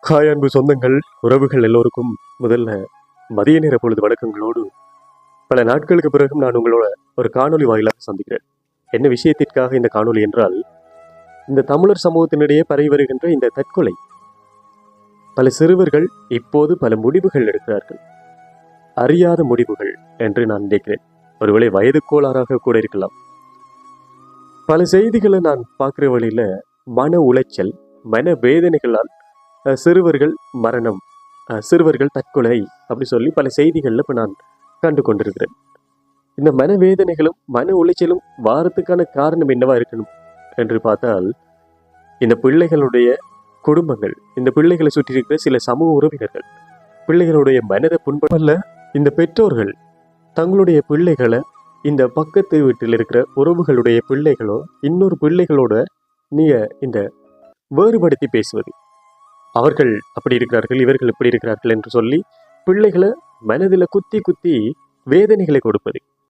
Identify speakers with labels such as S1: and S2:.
S1: Hi அன்பு சொந்தங்கள், உறவுகள் எல்லோருக்கும் முதல்ல மதிய நேர பொழுது வணக்கங்களோடு பல நாட்களுக்கு பிறகும் நான் உங்களோட ஒரு காணொலி வாயிலாக சந்திக்கிறேன். என்ன விஷயத்திற்காக இந்த காணொலி என்றால், இந்த தமிழர் சமூகத்தினிடையே பரவி வருகின்ற இந்த தற்கொலை. பல சிறுவர்கள் இப்போது பல முடிவுகள் எடுக்கிறார்கள், அறியாத முடிவுகள் என்று நான் நினைக்கிறேன். ஒருவேளை வயது கோளாறாக கூட இருக்கலாம். பல செய்திகளை நான் பார்க்குற வழியில மன உளைச்சல், மன வேதனைகளால் சிறுவர்கள் மரணம், சிறுவர்கள் தற்கொலை அப்படி சொல்லி பல செய்திகளில் இப்போ நான் கண்டு கொண்டிருக்கிறேன். இந்த மனவேதனைகளும் மன உளைச்சலும் வாரத்துக்கான காரணம் என்னவா இருக்கணும் என்று பார்த்தால், இந்த பிள்ளைகளுடைய குடும்பங்கள், இந்த பிள்ளைகளை சுற்றி இருக்கிற சில சமூக உறவினர்கள், பிள்ளைகளுடைய மனதை புண்படல. இந்த பெற்றோர்கள் தங்களுடைய பிள்ளைகளை இந்த பக்கத்து வீட்டில் இருக்கிற உறவுகளுடைய பிள்ளைகளோ இன்னொரு பிள்ளைகளோட இந்த வேறுபடுத்தி பேசுவது, அவர்கள் அப்படி இருக்கிறார்கள், இவர்கள் இப்படி இருக்கிறார்கள் என்று சொல்லி பிள்ளைகளை மனதில் குத்தி குத்தி வேதனைகளை கொடுப்பது.